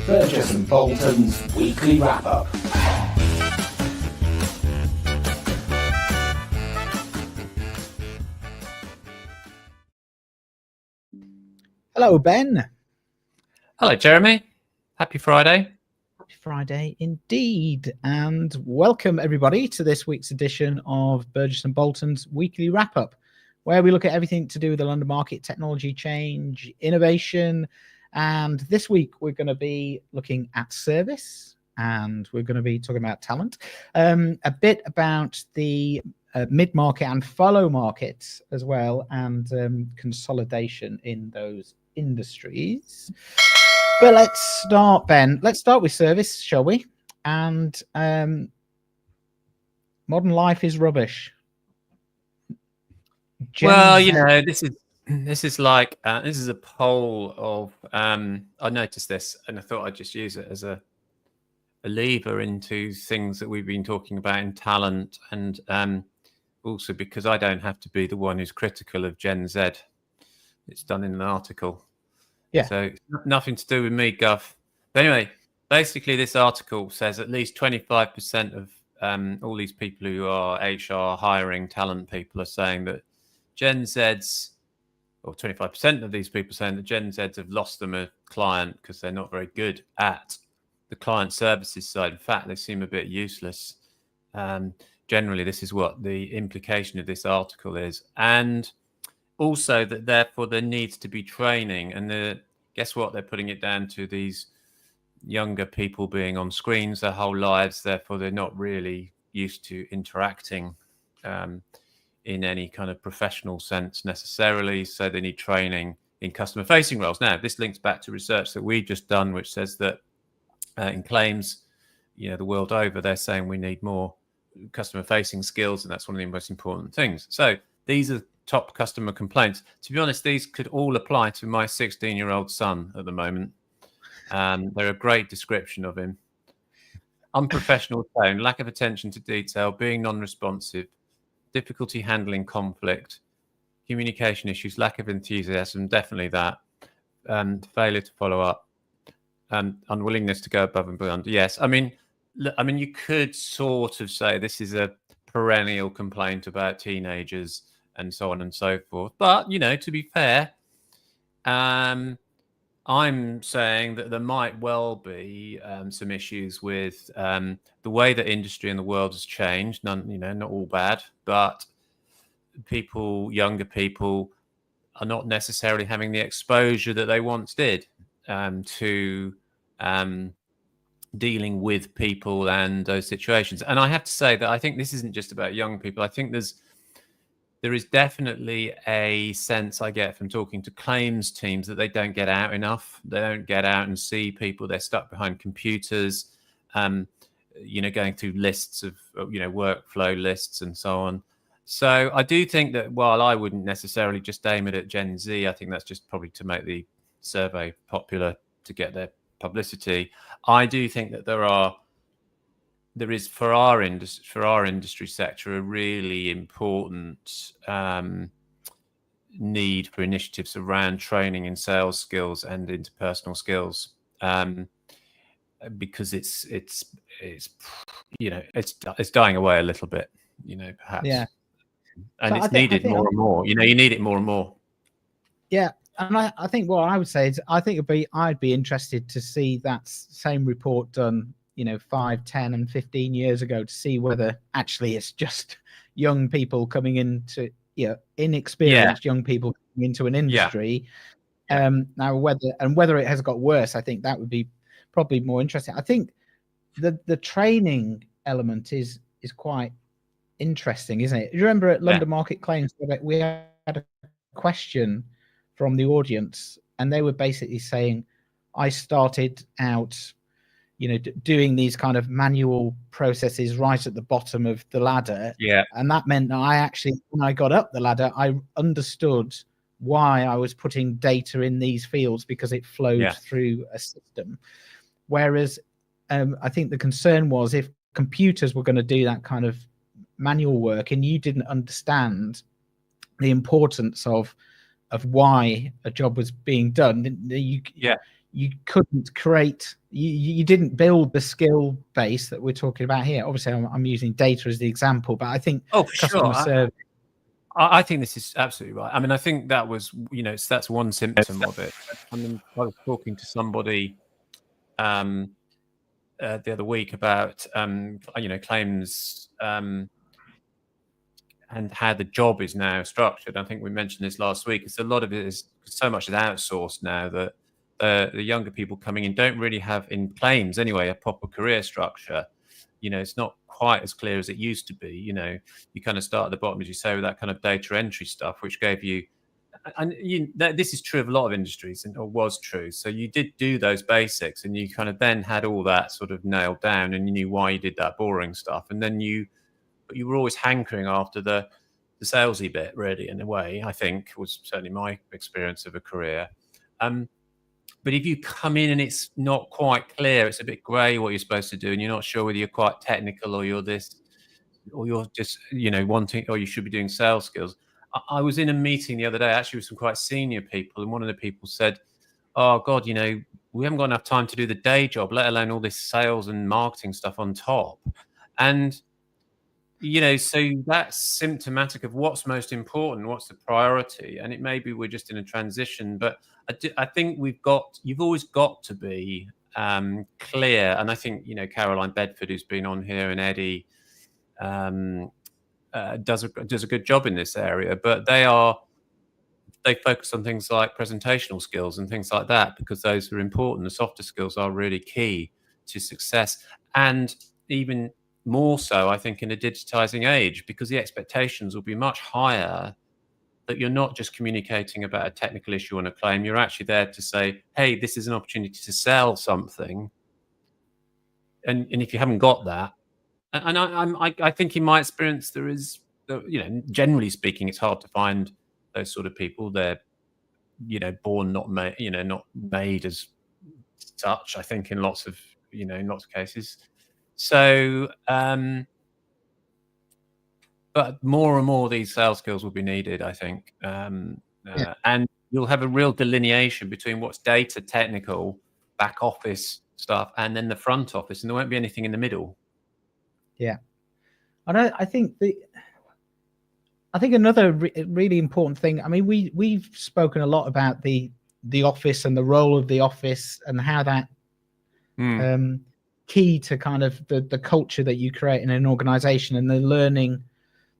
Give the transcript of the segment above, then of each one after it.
Burgess and Bolton's weekly wrap-up. Hello, Ben. Hello, Jeremy. Happy Friday. Happy Friday indeed. And welcome, everybody, to this week's edition of Burgess and Bolton's weekly wrap-up, where we look at everything to do with the London market, technology change, innovation. And this week, we're going to be looking at service, and we're going to be talking about talent, a bit about the mid-market and follow markets as well, and consolidation in those industries. But let's start, Ben. Let's start with service, shall we? And modern life is rubbish. Well, you know, this is like this is a poll of I noticed this and I thought I'd just use it as a lever into things that we've been talking about in talent, and also because I don't have to be the one who's critical of Gen Z. It's done in an article. Yeah. So nothing to do with me, Gov. But anyway, basically this article says at least 25% of all these people who are HR hiring talent people are saying that Gen Zs, or 25% of these people saying that Gen Zs have lost them a client because they're not very good at the client services side. In fact, they seem a bit useless. Generally, this is what the implication of this article is. And also that therefore there needs to be training. And guess what? They're putting it down to these younger people being on screens their whole lives. Therefore, they're not really used to interacting in any kind of professional sense necessarily. So they need training in customer facing roles. Now, this links back to research that we've just done, which says that in claims, you know, the world over, they're saying we need more customer facing skills. And that's one of the most important things. So these are top customer complaints. To be honest, these could all apply to my 16-year-old son at the moment. They're a great description of him. Unprofessional tone, lack of attention to detail, being non-responsive, difficulty handling conflict, communication issues, lack of enthusiasm, definitely that, failure to follow up, unwillingness to go above and beyond. Yes, I mean, you could sort of say this is a perennial complaint about teenagers and so on and so forth. But, you know, to be fair, I'm saying that there might well be some issues with the way that industry and the world has changed. None, you know, not all bad, but people, younger people, are not necessarily having the exposure that they once did to dealing with people and those situations. And I have to say that I think this isn't just about young people. I think there is definitely a sense I get from talking to claims teams that they don't get out enough. They don't get out and see people. They're stuck behind computers, you know, going through lists of, you know, workflow lists and so on. So I do think that while I wouldn't necessarily just aim it at Gen Z, I think that's just probably to make the survey popular to get their publicity. I do think that there is for our industry sector a really important need for initiatives around training in sales skills and interpersonal skills, because it's you know, it's dying away a little bit, you know, perhaps. Yeah. And so it's needed more and more. You know, you need it more and more. Yeah. And I think what I would say is I'd be interested to see that same report done, you know, 5, 10 and 15 years ago, to see whether actually it's just young people coming into, you know, inexperienced young people coming into an industry. Now whether it has got worse, I think that would be probably more interesting. I think the training element is quite interesting, isn't it? You remember at London Market Claims, we had a question from the audience, and they were basically saying, I started out, you know, doing these kind of manual processes right at the bottom of the ladder. Yeah. And that meant that I actually, when I got up the ladder, I understood why I was putting data in these fields, because it flowed through a system. Whereas I think the concern was if computers were going to do that kind of manual work and you didn't understand the importance of why a job was being done, you couldn't create, you didn't build the skill base that we're talking about here. Obviously, I'm using data as the example, but I think Oh, for customer sure. service. I think this is absolutely right. I mean, I think that was, so that's one symptom of it. I mean, I was talking to somebody the other week about, claims and how the job is now structured. I think we mentioned this last week. It's a lot of it is so much is outsourced now that the younger people coming in don't really have, in claims anyway, a proper career structure. It's not quite as clear as it used to be. You kind of start at the bottom, as you say, with that kind of data entry stuff, which gave you, and this is true of a lot of industries, or was true. So you did do those basics, and you kind of then had all that sort of nailed down, and you knew why you did that boring stuff, and then you were always hankering after the salesy bit, really, in a way. I think was certainly my experience of a career. But if you come in and it's not quite clear, it's a bit grey what you're supposed to do, and you're not sure whether you're quite technical or you're this, or you're just, wanting, or you should be doing sales skills. I was in a meeting the other day, actually, with some quite senior people, and one of the people said, "Oh God, we haven't got enough time to do the day job, let alone all this sales and marketing stuff on top." And so that's symptomatic of what's most important, what's the priority, and it may be we're just in a transition, but I think you've always got to be clear, and I think Caroline Bedford, who's been on here, and Eddie does a good job in this area, but they focus on things like presentational skills and things like that, because those are important. The softer skills are really key to success, and even more so, I think, in a digitizing age, because the expectations will be much higher, that you're not just communicating about a technical issue on a claim. You're actually there to say, hey, this is an opportunity to sell something. And if you haven't got that, and I think in my experience, there is, generally speaking, it's hard to find those sort of people. They're, born not made, not made as such, I think, in lots of cases. So, but more and more these sales skills will be needed, I think. And you'll have a real delineation between what's data technical, back office stuff, and then the front office, and there won't be anything in the middle. Yeah. And I think another really important thing, I mean, we've spoken a lot about the office and the role of the office, and how that key to kind of the culture that you create in an organization, and the learning,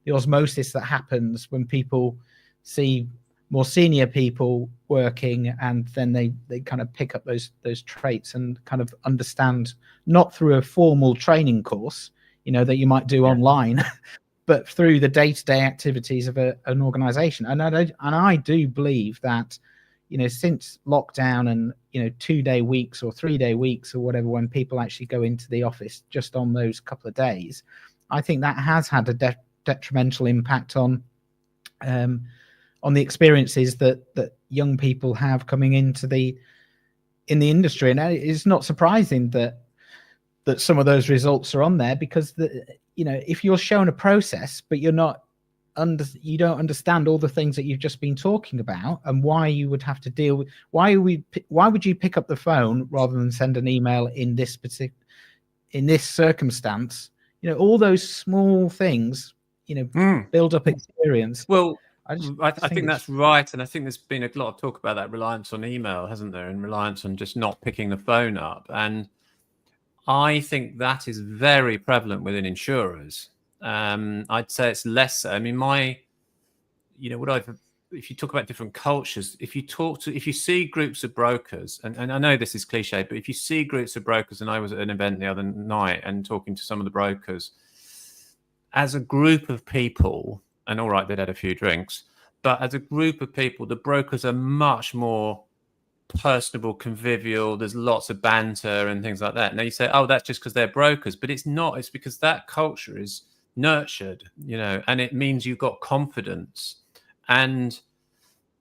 the osmosis that happens when people see more senior people working, and then they kind of pick up those traits and kind of understand, not through a formal training course, that you might do online, but through the day-to-day activities of an organization. And I do believe that, since lockdown and 2-day weeks or 3-day weeks or whatever, when people actually go into the office just on those couple of days, I think that has had a detrimental impact on the experiences that young people have coming into in the industry. And it's not surprising that some of those results are on there, because if you're shown a process but you don't understand all the things that you've just been talking about, and why you would have to deal with, why would you pick up the phone rather than send an email in this circumstance, all those small things, build up experience. Well, I think that's right, and I think there's been a lot of talk about that reliance on email, hasn't there, and reliance on just not picking the phone up. And I think that is very prevalent within insurers. I'd say it's less so. I mean, if you talk about different cultures, if you see groups of brokers, and I know this is cliche, but if you see groups of brokers, and I was at an event the other night and talking to some of the brokers, as a group of people, and all right, they'd had a few drinks, but as a group of people, the brokers are much more personable, convivial. There's lots of banter and things like that. Now you say, oh, that's just because they're brokers, but it's not. It's because that culture is nurtured, and it means you've got confidence, and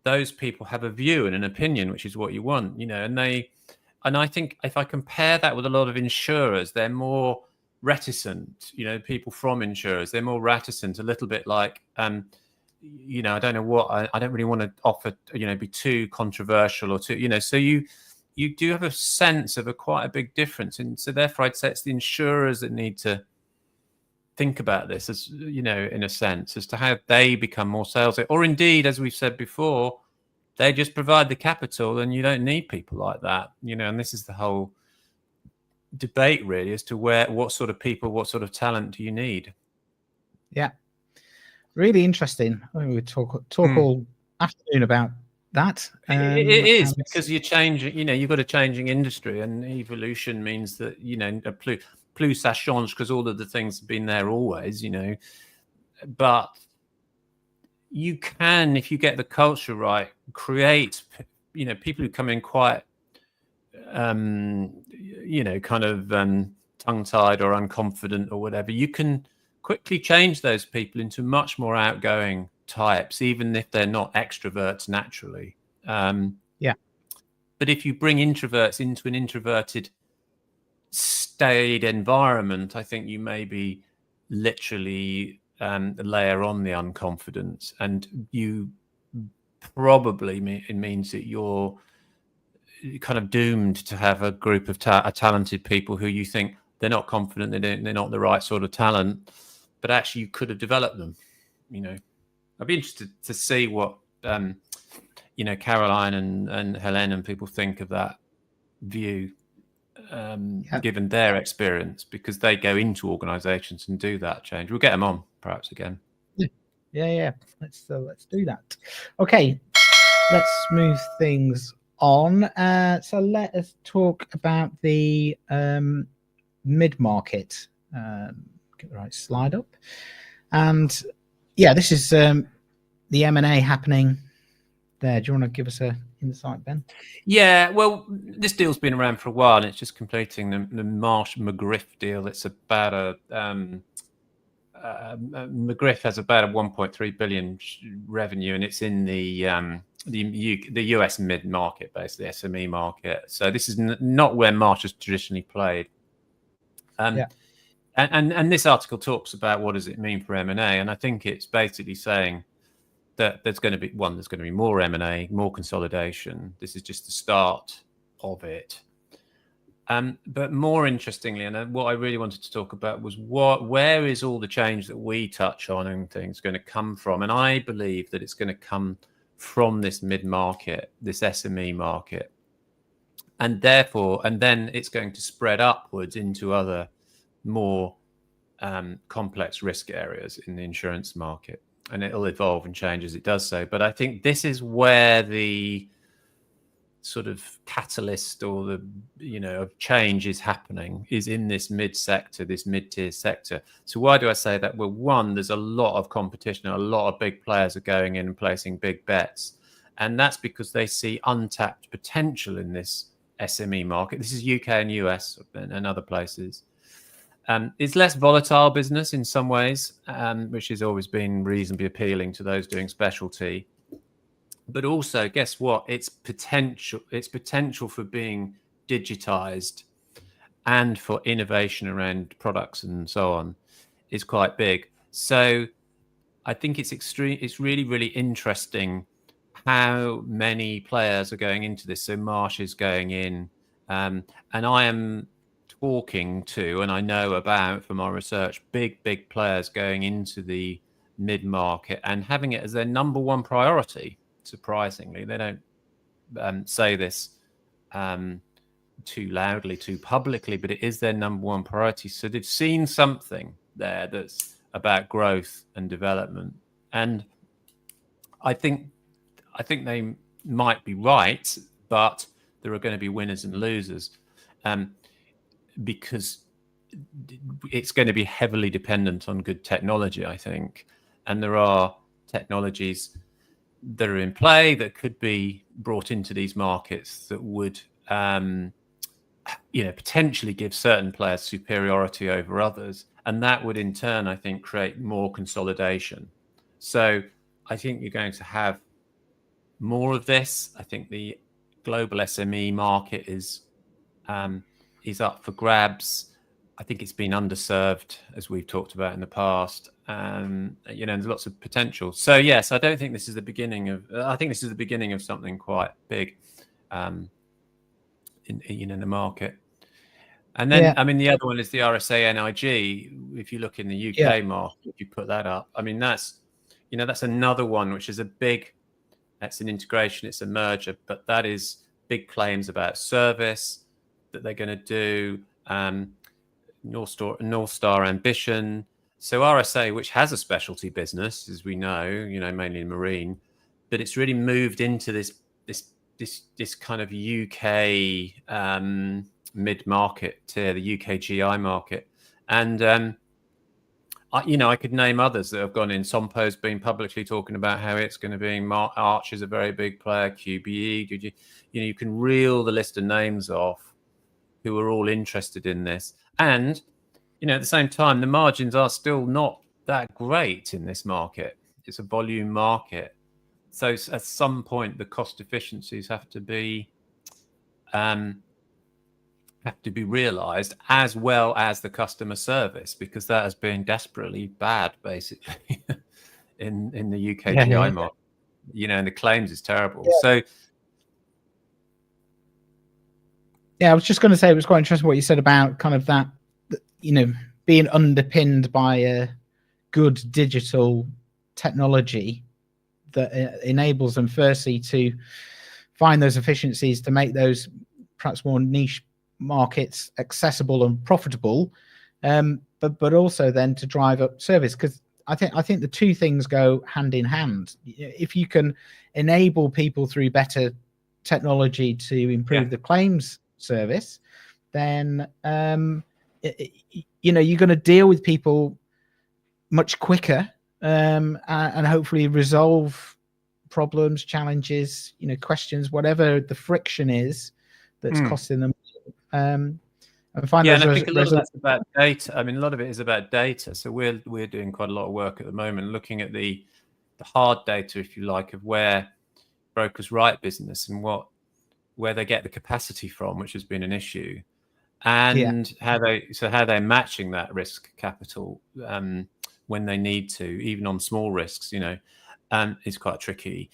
those people have a view and an opinion, which is what you want, and I think if I compare that with a lot of insurers, they're more reticent, people from insurers, they're more reticent, a little bit like, I don't know what, I don't really want to offer, be too controversial or too, so you you do have a sense of quite a big difference. And so therefore I'd say it's the insurers that need to think about this, as you know, in a sense, as to how they become more salesy, or indeed, as we've said before, they just provide the capital and you don't need people like that, you know. And this is the whole debate really, as to what sort of people, what sort of talent do you need. Yeah, really interesting. I mean, we talk all afternoon about that. It is, because you're changing, you know, you've got a changing industry, and evolution means that, you know, plus ça change, because all of the things have been there always, you know. But you can, if you get the culture right, create, you know, people who come in quite, you know, kind of tongue-tied or unconfident or whatever. You can quickly change those people into much more outgoing types, even if they're not extroverts naturally. Yeah. But if you bring introverts into an introverted staid environment, I think you maybe literally layer on the unconfidence, and you probably it means that you're kind of doomed to have a group of talented people who you think they're not confident, they're not the right sort of talent, but actually you could have developed them, you know. I'd be interested to see what you know, Caroline and Helene and people think of that view, given their experience, because they go into organizations and do that change. We'll get them on perhaps again. Yeah. Let's do that. Okay, let's move things on. So let us talk about the mid-market. Get the right slide up. And yeah, this is the M&A happening there. Do you want to give us an insight, Ben? Yeah, well, this deal's been around for a while, and it's just completing the Marsh McGriff deal. It's about McGriff has about a 1.3 billion revenue, and it's in the US mid market, basically SME market. So this is not where Marsh has traditionally played. And this article talks about what does it mean for M&A, and I think it's basically saying that there's going to be more M&A, more consolidation. This is just the start of it. But more interestingly, and what I really wanted to talk about was where is all the change that we touch on and things going to come from? And I believe that it's going to come from this mid-market, this SME market, and then it's going to spread upwards into other more complex risk areas in the insurance market, and it'll evolve and change as it does so. But I think this is where the sort of catalyst, or the, you know, of change is happening, is in this mid-sector, this mid-tier sector. So why do I say that? Well, one, there's a lot of competition, a lot of big players are going in and placing big bets, and that's because they see untapped potential in this SME market. This is UK and US and other places. It's less volatile business in some ways, which has always been reasonably appealing to those doing specialty. But also, guess what? Its potential for being digitized and for innovation around products and so on is quite big. So I think it's really, really interesting how many players are going into this. So Marsh is going in, and I am talking to, and I know about from our research, big players going into the mid-market and having it as their number one priority. Surprisingly, they don't say this too loudly, too publicly, but it is their number one priority. So they've seen something there that's about growth and development, and I think they might be right, but there are going to be winners and losers, because it's going to be heavily dependent on good technology, I think, and there are technologies that are in play that could be brought into these markets that would, potentially give certain players superiority over others, and that would in turn, I think, create more consolidation. So I think you're going to have more of this. I think the global SME market is up for grabs. I think it's been underserved, as we've talked about in the past. There's lots of potential. So yes, I don't think this is the beginning of. I think this is the beginning of something quite big. in the market. And then, Yeah. I mean, the other one is the RSA NIG. If you look in the UK market, if you put that up, I mean, that's another one which is that's an integration, it's a merger, but that is big claims about service that they're going to do, North Star ambition. So RSA, which has a specialty business, as we know, mainly in marine, but it's really moved into this kind of UK mid-market tier, the UK GI market. And I could name others that have gone in. Sompo's been publicly talking about how it's going to be. Arch is a very big player. QBE. You can reel the list of names off who are all interested in this. And at the same time, the margins are still not that great in this market. It's a volume market, so at some point the cost efficiencies have to be realized, as well as the customer service, because that has been desperately bad, basically, in the UK GI market. And the claims is terrible. Yeah. So, yeah, I was just going to say it was quite interesting what you said about kind of that, being underpinned by a good digital technology that enables them, firstly, to find those efficiencies, to make those perhaps more niche markets accessible and profitable, but also then to drive up service, because I think the two things go hand in hand. If you can enable people through better technology to improve the claims service, then you're going to deal with people much quicker, and hopefully resolve problems, challenges, questions, whatever the friction is that's costing them. And find and I think a lot of that's about data. I mean, a lot of it is about data. So we're doing quite a lot of work at the moment, looking at the hard data, if you like, of where brokers write business and where they get the capacity from, which has been an issue, and how they're matching that risk capital when they need to, even on small risks, is quite tricky.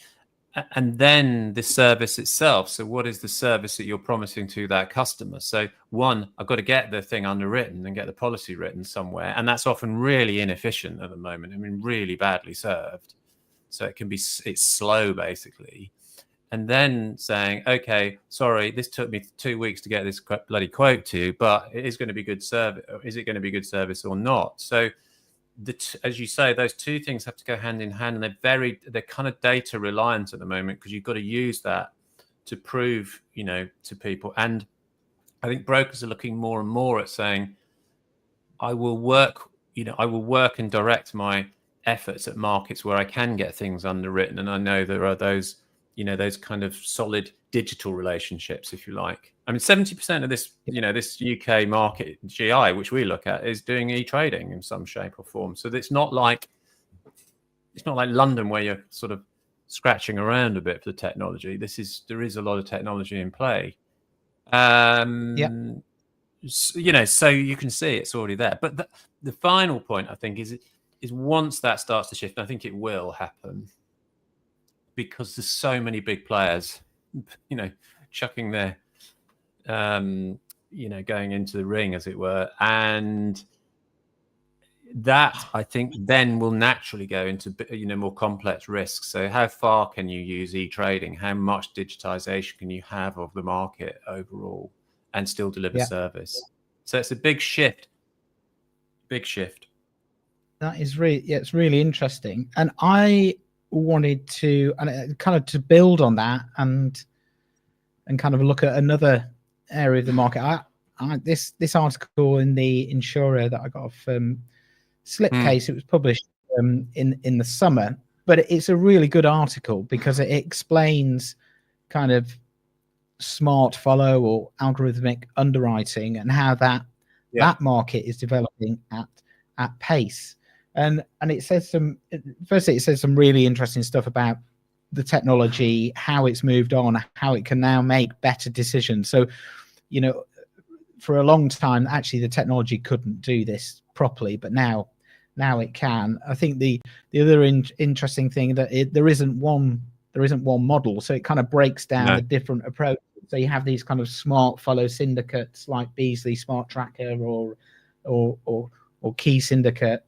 And then the service itself. So what is the service that you're promising to that customer? So one, I've got to get the thing underwritten and get the policy written somewhere. And that's often really inefficient at the moment. I mean, really badly served. So it's slow, basically. And then saying, okay, sorry, this took me 2 weeks to get this bloody quote to you, but it is going to be good service. Is it going to be good service or not? So as you say, those two things have to go hand in hand, and they're kind of data reliant at the moment, because you've got to use that to prove, to people. And I think brokers are looking more and more at saying, I will work and direct my efforts at markets where I can get things underwritten, and I know there are those kind of solid digital relationships, if you like. I mean, 70% of this, this UK market, GI, which we look at, is doing e-trading in some shape or form. So it's not like London, where you're sort of scratching around a bit for the technology. There is a lot of technology in play. So you can see it's already there. But the final point, I think, is once that starts to shift, and I think it will happen, because there's so many big players, chucking their, going into the ring, as it were. And that, I think, then will naturally go into, more complex risks. So how far can you use e-trading? How much digitization can you have of the market overall and still deliver service? So it's a big shift. That is it's really interesting. And I wanted to, and kind of to build on that and kind of look at another area of the market. This article in the Insurer that I got off Slipcase, it was published in the summer, but it's a really good article because it explains kind of smart follow or algorithmic underwriting and how that market is developing at pace. And it says some really interesting stuff about the technology, how it's moved on, how it can now make better decisions. So, for a long time, actually, the technology couldn't do this properly, but now it can. I think the other interesting thing that there isn't one model, so it kind of breaks down the different approaches. So you have these kind of smart follow syndicates like Beasley Smart Tracker or Key Syndicate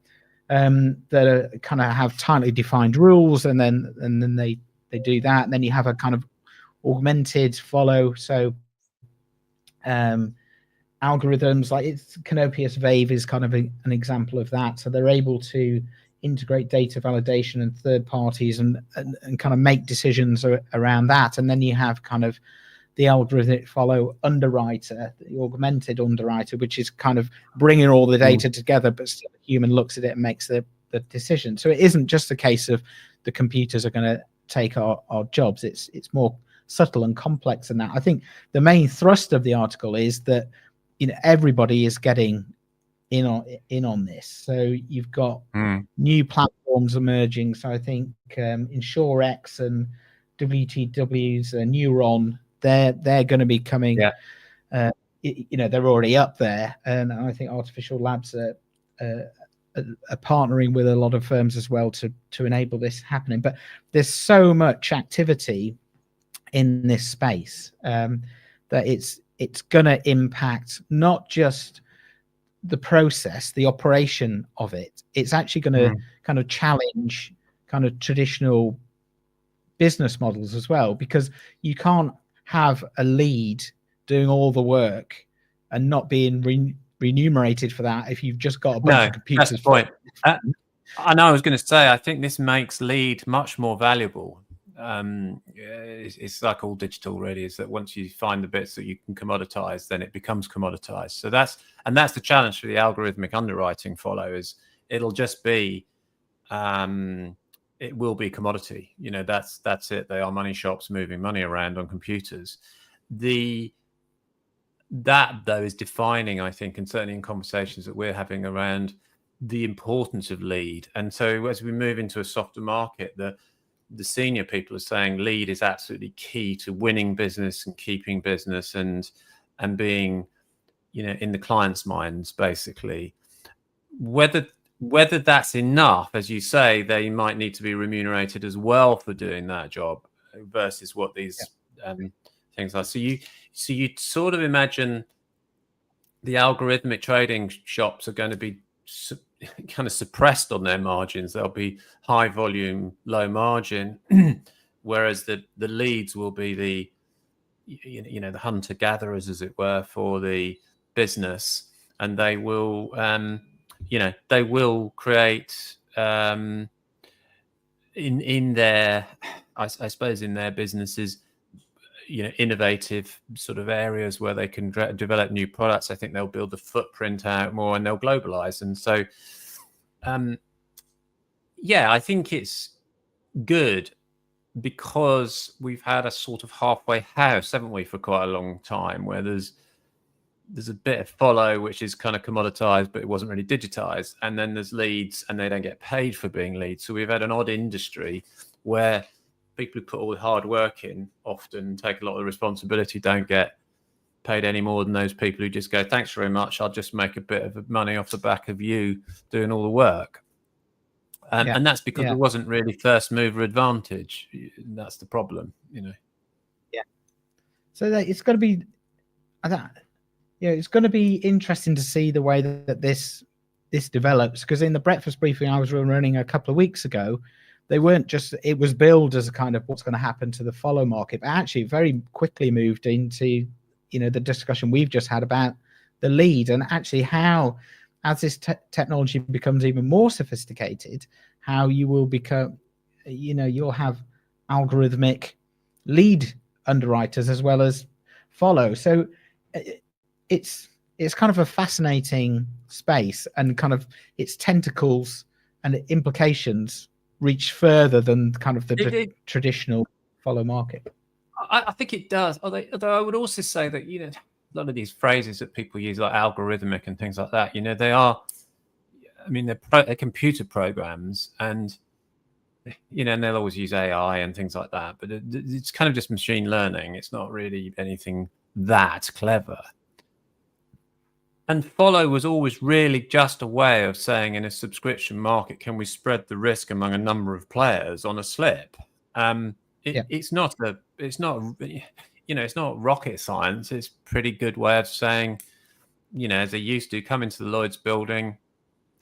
that are kind of have tightly defined rules, and then they do that. And then you have a kind of augmented follow. So algorithms like Canopius Wave is kind of an example of that. So they're able to integrate data validation and third parties and kind of make decisions around that. And then you have kind of the algorithmic follow underwriter, the augmented underwriter, which is kind of bringing all the data together, but still a human looks at it and makes the decision. So it isn't just a case of the computers are going to take our jobs. It's more subtle and complex than that. I think the main thrust of the article is that everybody is getting in on this. So you've got new platforms emerging. So I think InsureX and WTW's Neuron, they're going to be coming. They're already up there, and I think Artificial Labs are partnering with a lot of firms as well to enable this happening. But there's so much activity in this space that it's going to impact not just the process, the operation of it. It's actually going to kind of challenge kind of traditional business models as well, because you can't have a lead doing all the work and not being remunerated for that if you've just got a bunch of computers. That's the point. I know I was going to say, I think this makes lead much more valuable. It's like all digital already, is that once you find the bits that you can commoditize, then it becomes commoditized. So that's the challenge for the algorithmic underwriting follow, is it'll just be it will be commodity. That's it. They are money shops moving money around on computers. That though is defining, I think, and certainly in conversations that we're having around the importance of lead. And so as we move into a softer market, the senior people are saying lead is absolutely key to winning business and keeping business and being, in the client's minds, basically. Whether that's enough, as you say, they might need to be remunerated as well for doing that job versus what these things are. So you sort of imagine the algorithmic trading shops are going to be kind of suppressed on their margins. They'll be high volume, low margin, whereas the leads will be the the hunter gatherers, as it were, for the business, and they will they will create in their I suppose in their businesses innovative sort of areas where they can develop new products. I think they'll build the footprint out more, and they'll globalize. And so I think it's good, because we've had a sort of halfway house, haven't we, for quite a long time, where there's a bit of follow which is kind of commoditized, but it wasn't really digitized, and then there's leads and they don't get paid for being leads. So we've had an odd industry where people who put all the hard work in, often take a lot of the responsibility, don't get paid any more than those people who just go, thanks very much, I'll just make a bit of money off the back of you doing all the work. And that's because there wasn't really first mover advantage. That's the problem, Yeah. So that it's going to be it's going to be interesting to see the way that this develops, because in the breakfast briefing I was running a couple of weeks ago, they weren't just, it was billed as a kind of what's going to happen to the follow market, but actually very quickly moved into, the discussion we've just had about the lead, and actually how, as this technology becomes even more sophisticated, how you will become, you'll have algorithmic lead underwriters as well as follow. So it's kind of a fascinating space, and kind of its tentacles and implications reach further than kind of the traditional follow market. I think it does. Although I would also say that, a lot of these phrases that people use, like algorithmic and things like that, they are, they're computer programs, and, and they'll always use AI and things like that, but it's kind of just machine learning. It's not really anything that clever. And follow was always really just a way of saying, in a subscription market, can we spread the risk among a number of players on a slip? It's not it's not rocket science. It's a pretty good way of saying, as they used to, come into the Lloyd's building.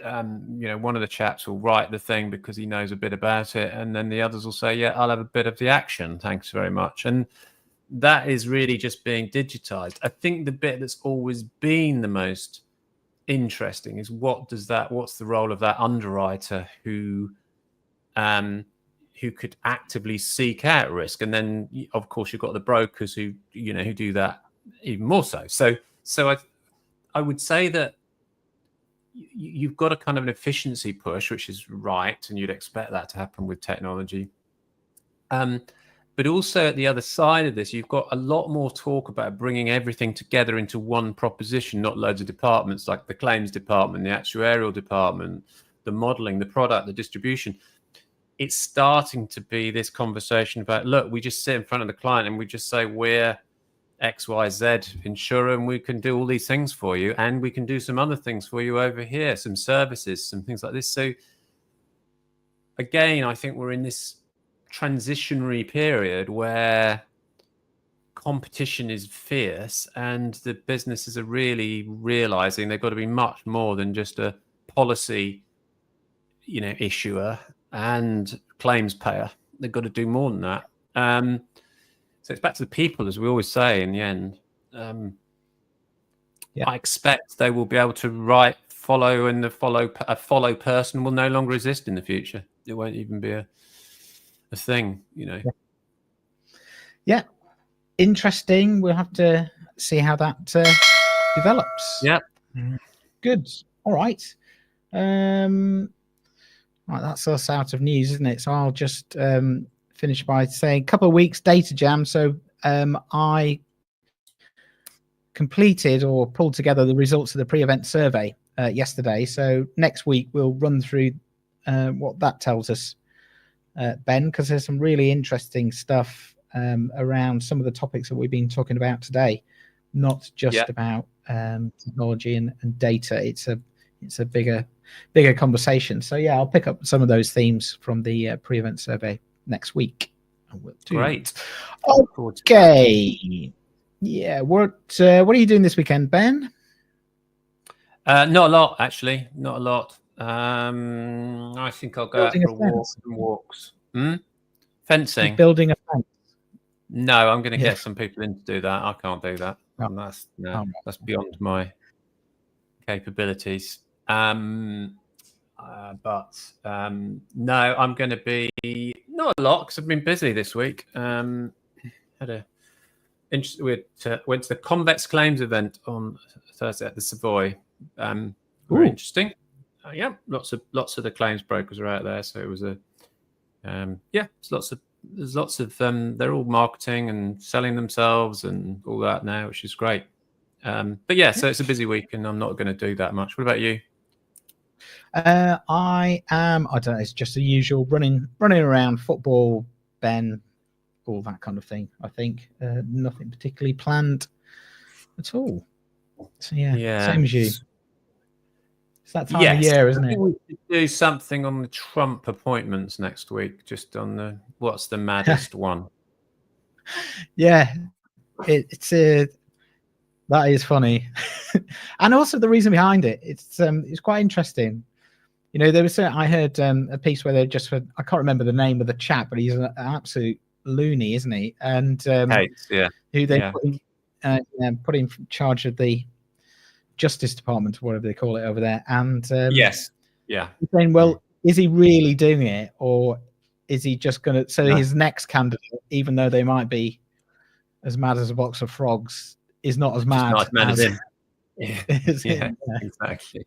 One of the chaps will write the thing because he knows a bit about it, and then the others will say, yeah, I'll have a bit of the action, thanks very much. And that is really just being digitized. I think the bit that's always been the most interesting is what's the role of that underwriter who could actively seek out risk, and then of course you've got the brokers who do that even more so. So I would say that you've got a kind of an efficiency push, which is right, and you'd expect that to happen with technology. But also at the other side of this, you've got a lot more talk about bringing everything together into one proposition, not loads of departments like the claims department, the actuarial department, the modeling, the product, the distribution. It's starting to be this conversation about, look, we just sit in front of the client and we just say, we're XYZ insurer and we can do all these things for you, and we can do some other things for you over here, some services, some things like this. So again, I think we're in this transitionary period where competition is fierce and the businesses are really realizing they've got to be much more than just a policy issuer and claims payer. They've got to do more than that. So it's back to the people, as we always say in the end. I expect they will be able to follow, and a follow person will no longer exist in the future. It won't even be a thing, Yeah. Interesting. We'll have to see how that develops. Yeah. Good. All right. Right, that's us out of news, isn't it? So I'll just finish by saying a couple of weeks data jam. So I completed or pulled together the results of the pre-event survey yesterday. So next week we'll run through what that tells us, Ben, because there's some really interesting stuff around some of the topics that we've been talking about today, not just about technology and data. It's a bigger conversation. So yeah, I'll pick up some of those themes from the pre-event survey next week. Great. Okay. Yeah. What are you doing this weekend, Ben? Not a lot, actually. Not a lot. I think I'll go out for a walk and walks. Fencing. You're building a fence. No, I'm going to get some people in to do that. I can't do that. That's beyond my capabilities. But no, I'm going to be not a lot because I've been busy this week. Went to the Convex Claims event on Thursday at the Savoy. Very interesting. Lots of the claims brokers are out there, so it was there's lots of they're all marketing and selling themselves and all that now, which is great. So it's a busy week and I'm not going to do that much. What about you? I don't know, it's just the usual running around, football, Ben, all that kind of thing. I think nothing particularly planned at all. So same as you. It's that time of year, isn't it? We should do something on the Trump appointments next week, just on what's the maddest one. Yeah, it's that is funny, and also the reason behind it. It's quite interesting. There was I heard a piece where they just I can't remember the name of the chap, but he's an absolute loony, isn't he? And who they put in charge of the Justice Department, or whatever they call it over there. And he's saying, well, is he really doing it, or is he just going to? His next candidate, even though they might be as mad as a box of frogs, is not as mad as him. Exactly.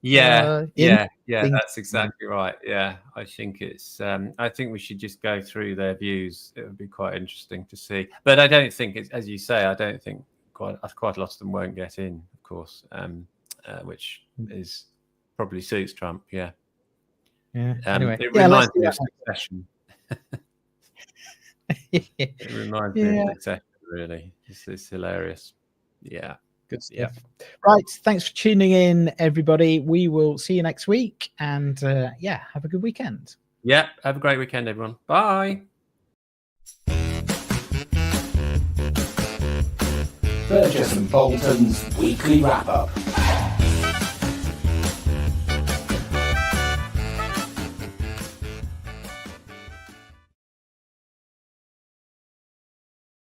That's exactly right. Yeah, I think it's. I think we should just go through their views. It would be quite interesting to see. But I don't think it's, as you say, I don't think quite a lot of them won't get in, of course, which is probably suits Trump. Yeah. Anyway, it reminds me of Succession. It reminds me of Succession. Really, it's hilarious. Yeah. Good stuff. Yeah. Right. Thanks for tuning in, everybody. We will see you next week. And have a good weekend. Yeah. Have a great weekend, everyone. Bye. Burgess and Bolton's weekly wrap up.